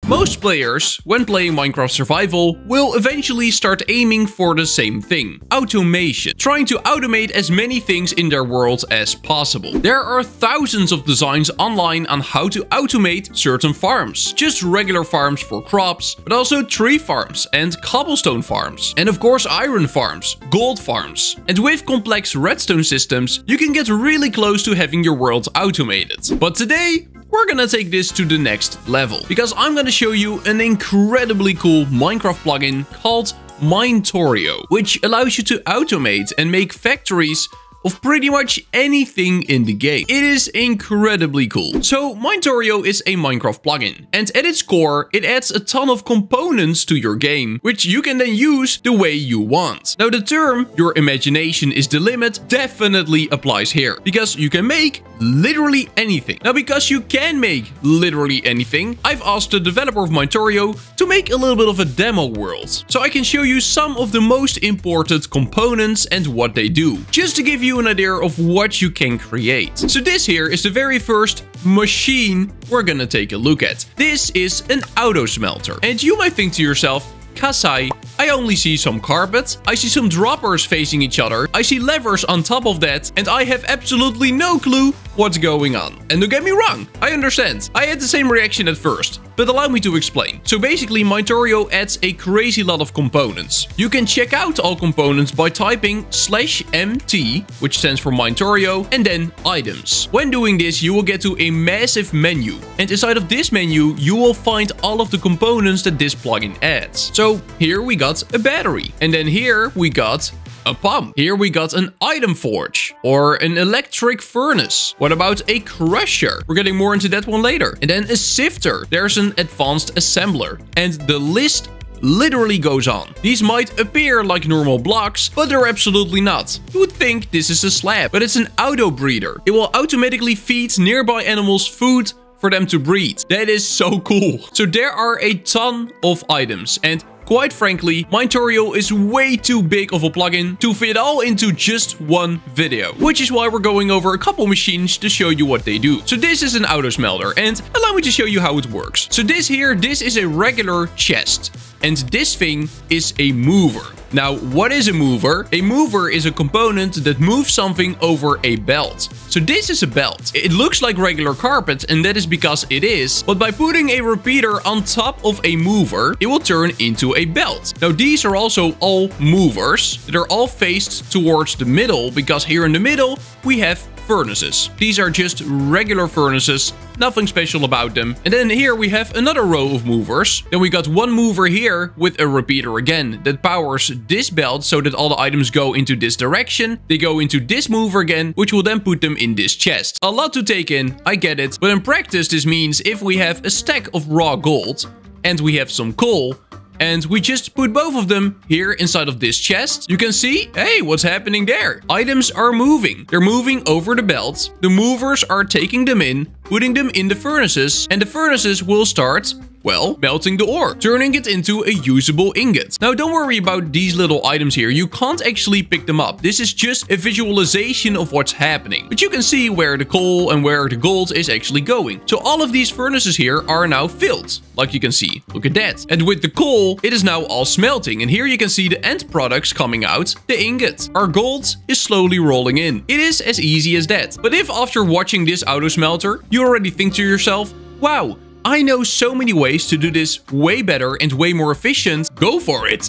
Most players, when playing Minecraft Survival, will eventually start aiming for the same thing: automation. Trying to automate as many things in their world as possible. There are thousands of designs online on how to automate certain farms. Just regular farms for crops, but also tree farms and cobblestone farms. And of course iron farms, gold farms. And with complex redstone systems, you can get really close to having your world automated. But today, we're gonna take this to the next level, because I'm gonna show you an incredibly cool Minecraft plugin called Minetorio, which allows you to automate and make factories of pretty much anything in the game. It is incredibly cool. So Minetorio is a Minecraft plugin, and at its core, it adds a ton of components to your game, which you can then use the way you want. Now the term, your imagination is the limit, definitely applies here, because you can make literally anything. Now because you can make literally anything, I've asked the developer of Minetorio to make a little bit of a demo world, so I can show you some of the most important components and what they do, just to give you an idea of what you can create. So this here is the very first machine we're gonna take a look at. This is an auto smelter, and you might think to yourself, Kasai, I only see some carpet, I see some droppers facing each other, I see levers on top of that, and I have absolutely no clue what's going on. And don't get me wrong, I understand. I had the same reaction at first, but allow me to explain. So basically, Minetorio adds a crazy lot of components. You can check out all components by typing /MT, which stands for Minetorio, and then items. When doing this, you will get to a massive menu, and inside of this menu, you will find all of the components that this plugin adds. So here we got a battery, and then here we got a pump. Here we got an item forge or an electric furnace. What about a crusher? We're getting more into that one later. And then a sifter. There's an advanced assembler. And the list literally goes on. These might appear like normal blocks, but they're absolutely not. You would think this is a slab, but it's an auto breeder. It will automatically feed nearby animals food for them to breed. That is so cool. So there are a ton of items, and quite frankly, Minetorio is way too big of a plugin to fit all into just one video, which is why we're going over a couple machines to show you what they do. So this is an auto smelter, and allow me to show you how it works. So this is a regular chest, and this thing is a mover. Now, what is a mover? A mover is a component that moves something over a belt. So this is a belt. It looks like regular carpet, and that is because it is, but by putting a repeater on top of a mover, it will turn into a belt. Now, these are also all movers that are all faced towards the middle, because here in the middle, we have furnaces. These are just regular furnaces, nothing special about them. And then here we have another row of movers. Then we got one mover here with a repeater again that powers this belt so that all the items go into this direction. They go into this mover again, which will then put them in this chest. A lot to take in, I get it. But in practice, this means if we have a stack of raw gold and we have some coal, and we just put both of them here inside of this chest, you can see, hey, what's happening there? Items are moving. They're moving over the belt. The movers are taking them in, putting them in the furnaces, and the furnaces will start, well, melting the ore, turning it into a usable ingot. Now, don't worry about these little items here. You can't actually pick them up. This is just a visualization of what's happening. But you can see where the coal and where the gold is actually going. So all of these furnaces here are now filled, like you can see. Look at that. And with the coal, it is now all smelting. And here you can see the end products coming out, the ingot. Our gold is slowly rolling in. It is as easy as that. But if after watching this auto smelter, you already think to yourself, wow, I know so many ways to do this way better and way more efficient, go for it.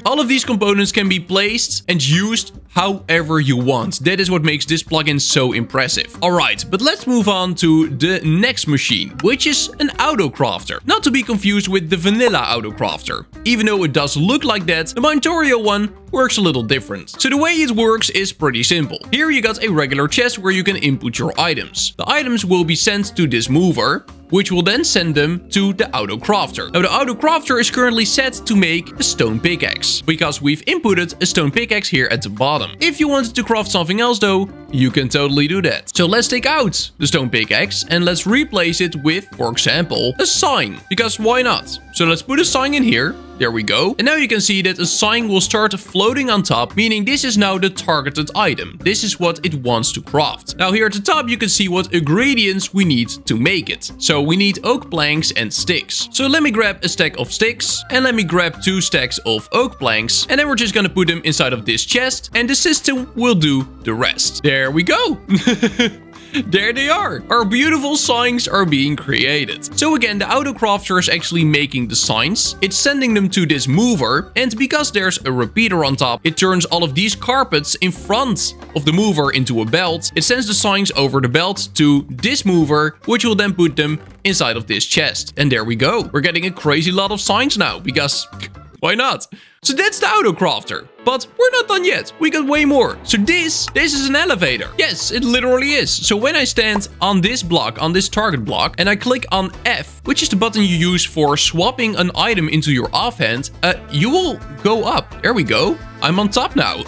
All of these components can be placed and used however you want. That is what makes this plugin so impressive. Alright, but let's move on to the next machine, which is an auto crafter. Not to be confused with the vanilla auto crafter. Even though it does look like that, the Minetorio one works a little different. So the way it works is pretty simple. Here you got a regular chest where you can input your items. The items will be sent to this mover, which will then send them to the auto crafter. Now the auto crafter is currently set to make a stone pickaxe, because we've inputted a stone pickaxe here at the bottom. If you wanted to craft something else though, you can totally do that. So let's take out the stone pickaxe and let's replace it with, for example, a sign, because why not? So let's put a sign in here. There we go. And now you can see that a sign will start floating on top, meaning this is now the targeted item. This is what it wants to craft. Now here at the top, you can see what ingredients we need to make it. So we need oak planks and sticks. So let me grab a stack of sticks and let me grab 2 stacks of oak planks. And then we're just gonna put them inside of this chest and the system will do the rest. There we go. There they are. Our beautiful signs are being created. So again, the auto crafter is actually making the signs. It's sending them to this mover. And because there's a repeater on top, it turns all of these carpets in front of the mover into a belt. It sends the signs over the belt to this mover, which will then put them inside of this chest. And there we go. We're getting a crazy lot of signs now because why not? So that's the auto crafter. But we're not done yet. We got way more. So this is an elevator. Yes, it literally is. So when I stand on this block, on this target block, and I click on F, which is the button you use for swapping an item into your offhand, you will go up. There we go. I'm on top now.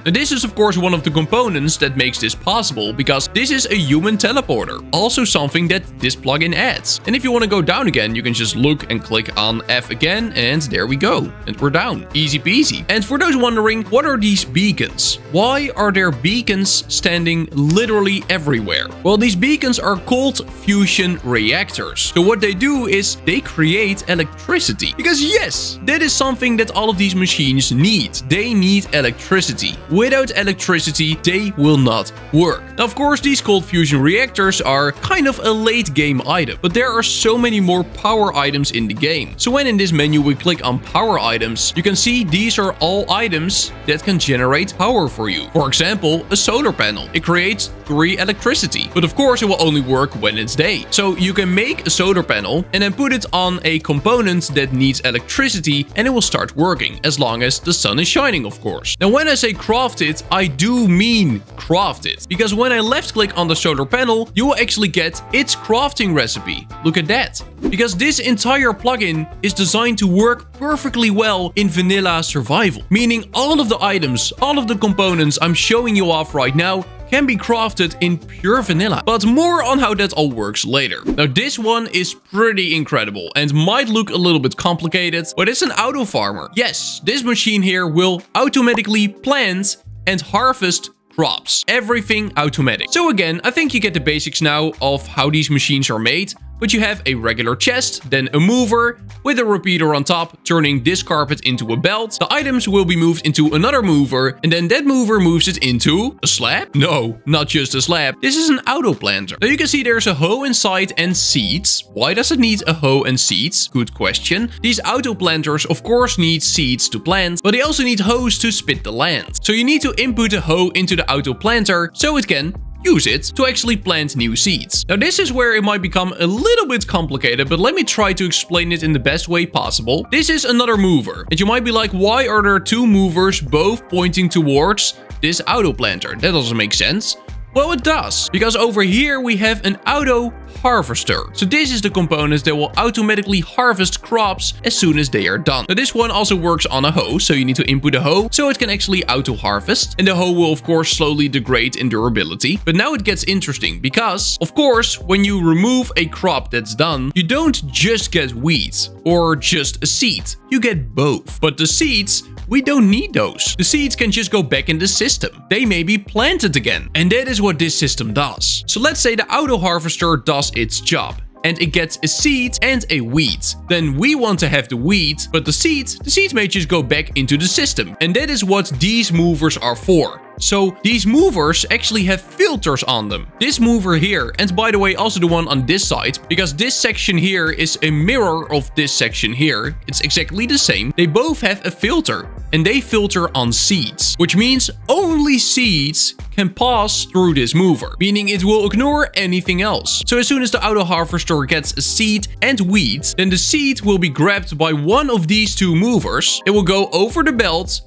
Now this is of course one of the components that makes this possible, because this is a human teleporter. Also something that this plugin adds. And if you want to go down again, you can just look and click on F again, and there we go. And we're down. Easy peasy. And for those wondering, what are these beacons? Why are there beacons standing literally everywhere? Well, these beacons are called fusion reactors. So what they do is they create electricity. Because yes, that is something that all of these machines need. They need electricity. Without electricity, they will not work. Now, of course, these cold fusion reactors are kind of a late game item, but there are so many more power items in the game. So when in this menu we click on power items, you can see these are all items that can generate power for you. For example, a solar panel. It creates 3 electricity, but of course it will only work when it's day. So you can make a solar panel and then put it on a component that needs electricity and it will start working as long as the sun is shining, of course. Now when I say craft it, I do mean craft it, because when I left click on the solar panel, you will actually get its crafting recipe. Look at that. Because this entire plugin is designed to work perfectly well in vanilla survival, meaning all of the items, all of the components I'm showing you off right now can be crafted in pure vanilla. But more on how that all works later. Now this one is pretty incredible and might look a little bit complicated, but it's an auto farmer. Yes, this machine here will automatically plant and harvest crops. Everything automatic. So again, I think you get the basics now of how these machines are made. But you have a regular chest, then a mover with a repeater on top, turning this carpet into a belt. The items will be moved into another mover, and then that mover moves it into a slab? No, not just a slab. This is an auto planter. Now you can see there's a hoe inside and seeds. Why does it need a hoe and seeds? Good question. These auto planters of course need seeds to plant, but they also need hoes to spit the land. So you need to input a hoe into the auto planter so it can use it to actually plant new seeds. Now this is where it might become a little bit complicated, but let me try to explain it in the best way possible. This is another mover, and you might be like, why are there 2 movers both pointing towards this auto planter? That doesn't make sense. Well, it does, because over here we have an auto harvester. So this is the component that will automatically harvest crops as soon as they are done. Now this one also works on a hoe, so you need to input a hoe so it can actually auto harvest, and the hoe will of course slowly degrade in durability. But now it gets interesting, because of course when you remove a crop that's done, you don't just get weeds or just a seed, you get both. But the seeds, we don't need those. The seeds can just go back in the system. They may be planted again. And that is what this system does. So let's say the auto harvester does its job and it gets a seed and a weed. Then we want to have the weed, but the seeds may just go back into the system. And that is what these movers are for. So these movers actually have filters on them. This mover here, and by the way also the one on this side, because this section here is a mirror of this section here. It's exactly the same. They both have a filter, and they filter on seeds, which means only seeds can pass through this mover, meaning it will ignore anything else. So as soon as the auto harvester gets a seed and weed, then the seed will be grabbed by one of these 2 movers. It will go over the belt,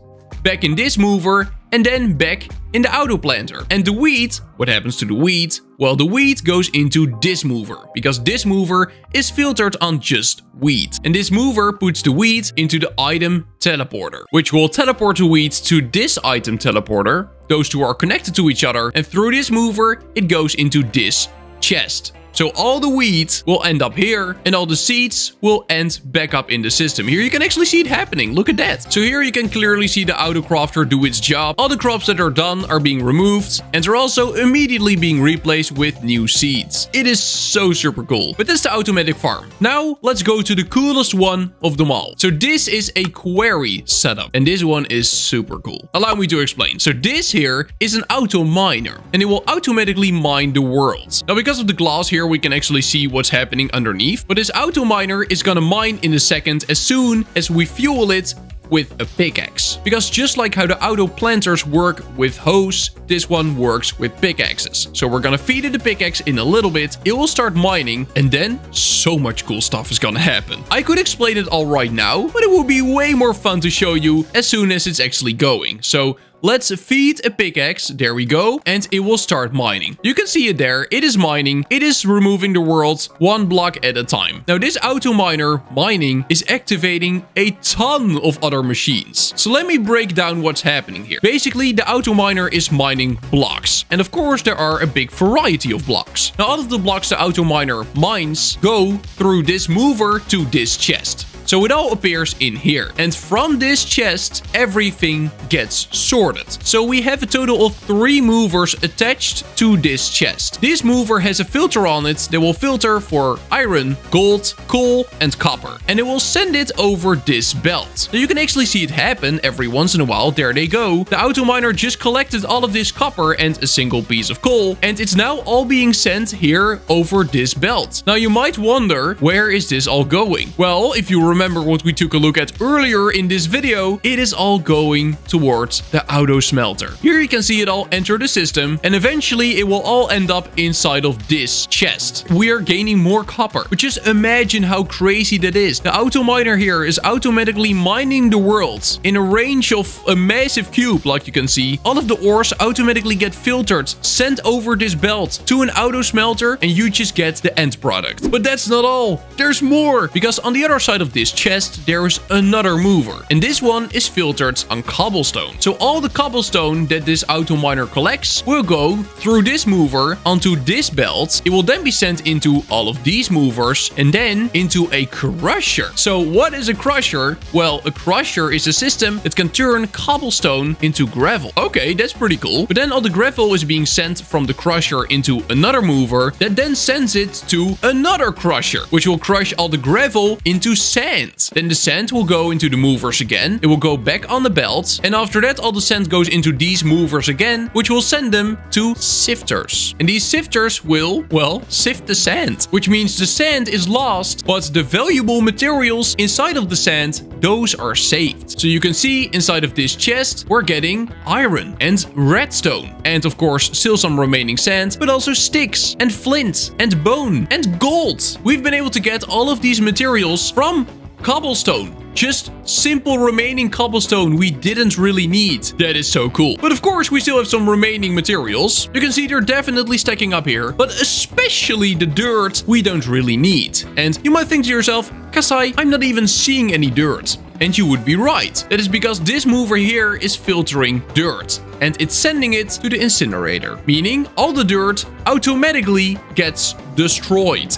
back in this mover, and then back in the auto planter. And the weed, what happens to the weed? Well, the weed goes into this mover, because this mover is filtered on just weed. And this mover puts the weed into the item teleporter, which will teleport the weed to this item teleporter. Those 2 are connected to each other, and through this mover, it goes into this chest. So all the wheat will end up here and all the seeds will end back up in the system. Here you can actually see it happening. Look at that. So here you can clearly see the auto crafter do its job. All the crops that are done are being removed and they're also immediately being replaced with new seeds. It is so super cool. But that's the automatic farm. Now let's go to the coolest one of them all. So this is a quarry setup and this one is super cool. Allow me to explain. So this here is an auto miner and it will automatically mine the world. Now because of the glass here we can actually see what's happening underneath, but this auto miner is gonna mine in a second as soon as we fuel it with a pickaxe. Because just like how the auto planters work with hoes, this one works with pickaxes. So we're gonna feed it a pickaxe in a little bit, it will start mining, and then so much cool stuff is gonna happen. I could explain it all right now, but it would be way more fun to show you as soon as it's actually going. So let's feed a pickaxe, there we go, and it will start mining. You can see it there, it is mining, it is removing the world one block at a time. Now this auto miner mining is activating a ton of other machines. So let me break down what's happening here. Basically, the auto miner is mining blocks. And of course, there are a big variety of blocks. Now all of the blocks the auto miner mines go through this mover to this chest. So it all appears in here. And from this chest, everything gets sorted. So we have a total of 3 movers attached to this chest. This mover has a filter on it that will filter for iron, gold, coal, and copper. And it will send it over this belt. Now you can actually see it happen every once in a while. There they go. The auto miner just collected all of this copper and a single piece of coal. And it's now all being sent here over this belt. Now you might wonder, where is this all going? Well, if you remember what we took a look at earlier in this video, it is all going towards the auto smelter. Here you can see it all enter the system and eventually it will all end up inside of this chest. We are gaining more copper, but just imagine how crazy that is. The auto miner here is automatically mining the world in a range of a massive cube. Like you can see, all of the ores automatically get filtered, sent over this belt to an auto smelter, and you just get the end product. But that's not all. There's more, because on the other side of this chest there is another mover, and this one is filtered on cobblestone. So all the cobblestone that this auto miner collects will go through this mover onto this belt. It will then be sent into all of these movers and then into a crusher. So what is a crusher? Well, a crusher is a system that can turn cobblestone into gravel. Okay, that's pretty cool. But then all the gravel is being sent from the crusher into another mover that then sends it to another crusher, which will crush all the gravel into sand. Then the sand will go into the movers again. It will go back on the belt. And after that, all the sand goes into these movers again, which will send them to sifters. And these sifters will, well, sift the sand, which means the sand is lost, but the valuable materials inside of the sand, those are saved. So you can see inside of this chest, we're getting iron and redstone. And of course, still some remaining sand, but also sticks and flint and bone and gold. We've been able to get all of these materials from cobblestone. Just simple remaining cobblestone we didn't really need. That is so cool. But of course, we still have some remaining materials. You can see they're definitely stacking up here, but especially the dirt we don't really need. And you might think to yourself, Kasai, I'm not even seeing any dirt. And you would be right. That is because this mover here is filtering dirt and it's sending it to the incinerator, meaning all the dirt automatically gets destroyed.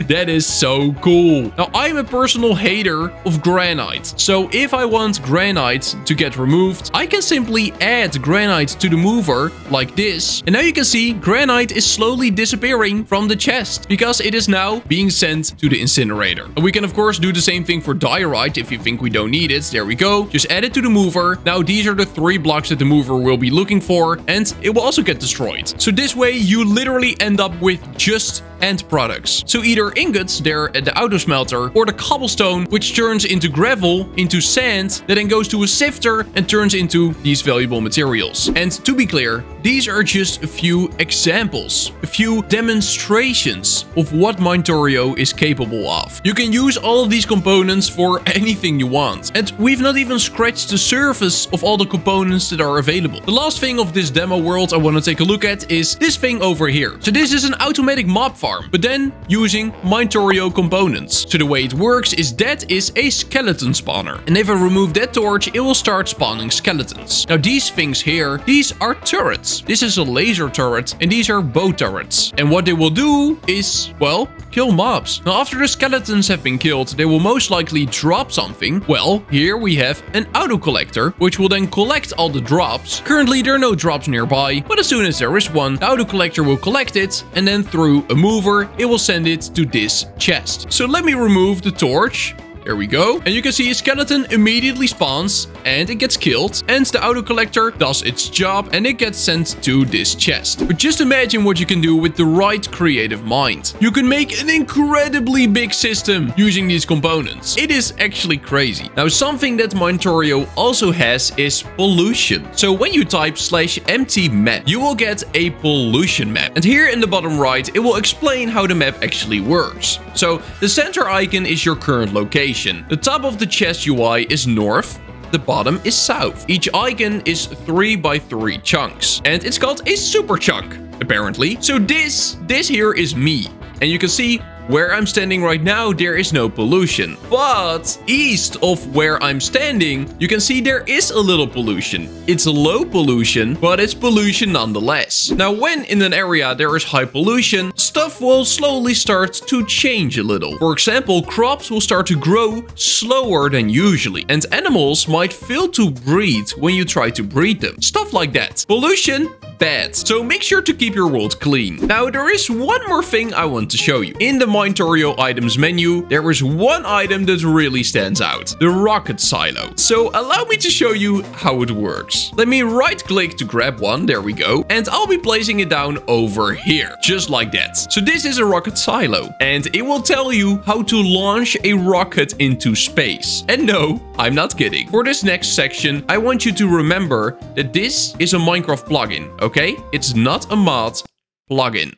That is so cool. Now, I'm a personal hater of granite. So if I want granite to get removed, I can simply add granite to the mover like this. And now you can see granite is slowly disappearing from the chest because it is now being sent to the incinerator. And we can of course do the same thing for diorite if you think we don't need it. There we go. Just add it to the mover. Now these are the 3 blocks that the mover will be looking for, and it will also get destroyed. So this way you literally end up with just end products. So either ingots there at the auto smelter, or the cobblestone, which turns into gravel, into sand, that then goes to a sifter and turns into these valuable materials. And to be clear, these are just a few examples, a few demonstrations of what Minetorio is capable of. You can use all of these components for anything you want. And we've not even scratched the surface of all the components that are available. The last thing of this demo world I want to take a look at is this thing over here. So this is an automatic mob farm, but then using Minetorio components. So the way it works is that is a skeleton spawner. And if I remove that torch, it will start spawning skeletons. Now these things here, these are turrets. This is a laser turret and these are bow turrets. And what they will do is, well, kill mobs. Now after the skeletons have been killed, they will most likely drop something. Well, here we have an auto collector, which will then collect all the drops. Currently there are no drops nearby, but as soon as there is one, the auto collector will collect it, and then through a mover, it will send it to this chest. So let me remove the torch. There we go. And you can see a skeleton immediately spawns and it gets killed. And the auto collector does its job and it gets sent to this chest. But just imagine what you can do with the right creative mind. You can make an incredibly big system using these components. It is actually crazy. Now, something that Minetorio also has is pollution. So when you type /empty map, you will get a pollution map. And here in the bottom right, it will explain how the map actually works. So the center icon is your current location. The top of the chest UI is north. The bottom is south. Each icon is 3 by 3 chunks. And it's called a super chunk, apparently. So this here is me. And you can see where I'm standing right now, there is no pollution. But east of where I'm standing, you can see there is a little pollution. It's a low pollution, but it's pollution nonetheless. Now, when in an area there is high pollution, stuff will slowly start to change a little. For example, crops will start to grow slower than usually. And animals might fail to breed when you try to breed them. Stuff like that. Pollution, bad. So make sure to keep your world clean. Now, there is one more thing I want to show you. In the Minetorio items menu, there is one item that really stands out. The rocket silo. So allow me to show you how it works. Let me right click to grab one. There we go. And I'll be placing it down over here. Just like that. So this is a rocket silo. And it will tell you how to launch a rocket into space. And no, I'm not kidding. For this next section, I want you to remember that this is a Minecraft plugin. Okay? It's not a mod, plugin.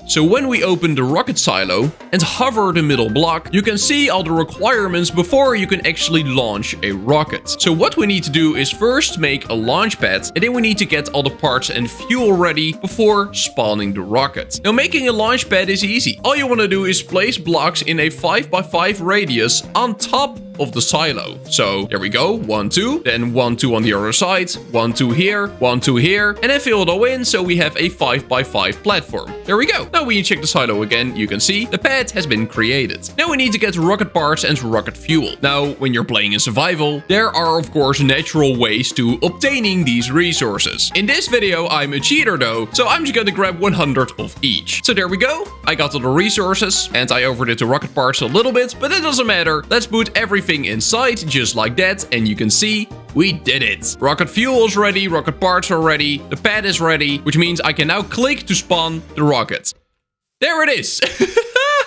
So when we open the rocket silo and hover the middle block, you can see all the requirements before you can actually launch a rocket. So what we need to do is first make a launch pad, and then we need to get all the parts and fuel ready before spawning the rocket. Now, making a launch pad is easy. All you want to do is place blocks in a 5 by 5 radius on top of the silo. So there we go, 1, 2, then 1, 2 on the other side, 1, 2 here, 1, 2 here, and then fill it all in so we have a 5 by 5 platform. There we go. Now when you check the silo again, you can see the pad has been created. Now we need to get rocket parts and rocket fuel. Now, when you're playing in survival, there are of course natural ways to obtaining these resources. In this video, I'm a cheater though, so I'm just gonna grab 100 of each. So there we go. I got all the resources and I overdid the rocket parts a little bit, but it doesn't matter. Let's put everything inside just like that, and you can see we did it. Rocket fuel is ready, rocket parts are ready, the pad is ready, which means I can now click to spawn the rocket. There it is.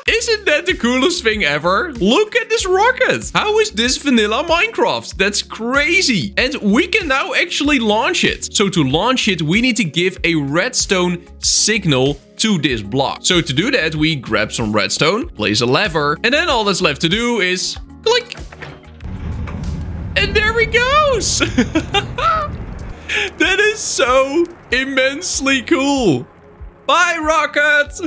Isn't that the coolest thing ever? Look at this rocket. How is this vanilla Minecraft? That's crazy. And we can now actually launch it. So to launch it, we need to give a redstone signal to this block. So to do that, we grab some redstone, place a lever, and then all that's left to do is click. And there he goes. That is so immensely cool. Bye, rocket.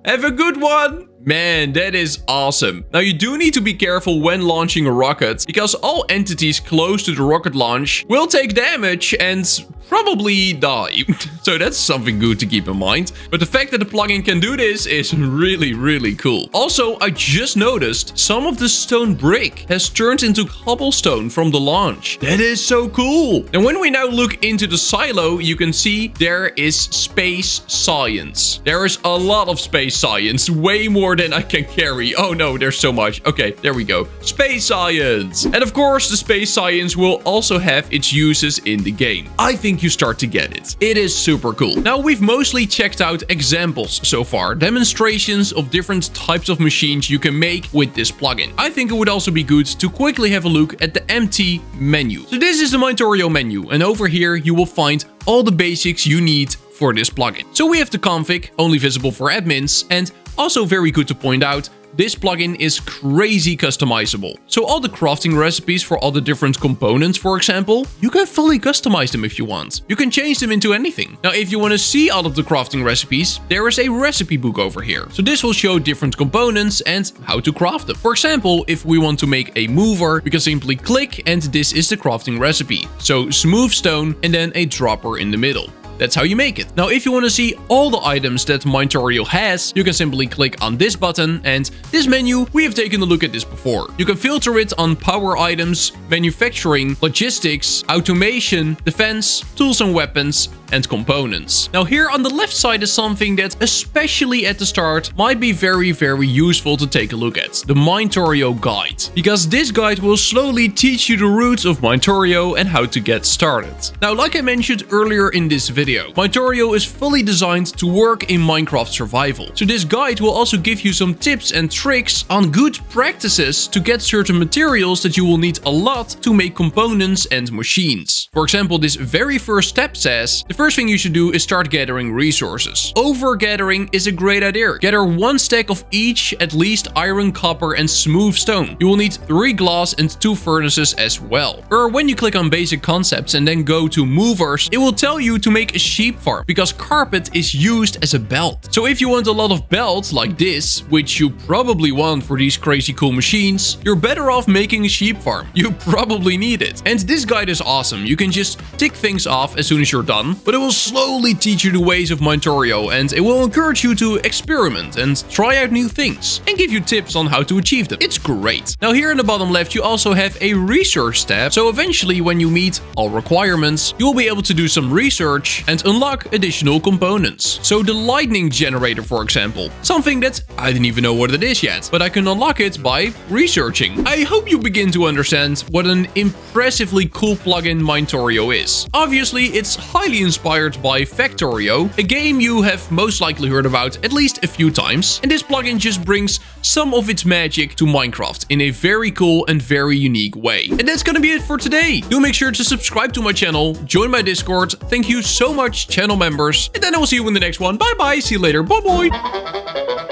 Have a good one. Man, that is awesome. Now, you do need to be careful when launching a rocket, because all entities close to the rocket launch will take damage and probably die. So that's something good to keep in mind. But the fact that the plugin can do this is really, really cool. Also, I just noticed some of the stone brick has turned into cobblestone from the launch. That is so cool. And when we now look into the silo, you can see there is space science. There is a lot of space science, way more than I can carry. Oh no, there's so much. Okay, there we go. Space science. And of course, the space science will also have its uses in the game. I think you start to get it. It is super cool. Now, we've mostly checked out examples so far, demonstrations of different types of machines you can make with this plugin. I think it would also be good to quickly have a look at the empty menu. So this is the Minetorio menu, and over here you will find all the basics you need for this plugin. So we have the config, only visible for admins, and also very good to point out, this plugin is crazy customizable. So all the crafting recipes for all the different components, for example, you can fully customize them if you want. You can change them into anything. Now, if you want to see all of the crafting recipes, there is a recipe book over here. So this will show different components and how to craft them. For example, if we want to make a mover, we can simply click and this is the crafting recipe. So smooth stone and then a dropper in the middle. That's how you make it. Now, if you want to see all the items that Minetorio has, you can simply click on this button, and this menu, we have taken a look at this before. You can filter it on power items, manufacturing, logistics, automation, defense, tools and weapons, and components. Now, here on the left side is something that, especially at the start, might be very, very useful to take a look at. The Minetorio guide. Because this guide will slowly teach you the roots of Minetorio and how to get started. Now, like I mentioned earlier in this video, Minetorio is fully designed to work in Minecraft survival. So this guide will also give you some tips and tricks on good practices to get certain materials that you will need a lot to make components and machines. For example, this very first step says, the first thing you should do is start gathering resources. Over-gathering is a great idea. Gather 1 stack of each, at least iron, copper, and smooth stone. You will need 3 glass and 2 furnaces as well. Or when you click on basic concepts and then go to movers, it will tell you to make a sheep farm because carpet is used as a belt. So if you want a lot of belts like this, which you probably want for these crazy cool machines, you're better off making a sheep farm. You probably need it. And this guide is awesome. You can just tick things off as soon as you're done, but it will slowly teach you the ways of Minetorio and it will encourage you to experiment and try out new things and give you tips on how to achieve them. It's great. Now here in the bottom left, you also have a research tab. So eventually when you meet all requirements, you will be able to do some research and unlock additional components. So the lightning generator, for example, something that I didn't even know what it is yet, but I can unlock it by researching. I hope you begin to understand what an impressively cool plugin Minetorio is. Obviously, it's highly inspired by Factorio, a game you have most likely heard about at least a few times, and this plugin just brings some of its magic to Minecraft in a very cool and very unique way. And that's gonna be it for today. Do make sure to subscribe to my channel, join my Discord. Thank you so much, channel members, and then I will see you in the next one. Bye bye, see you later, bye bye.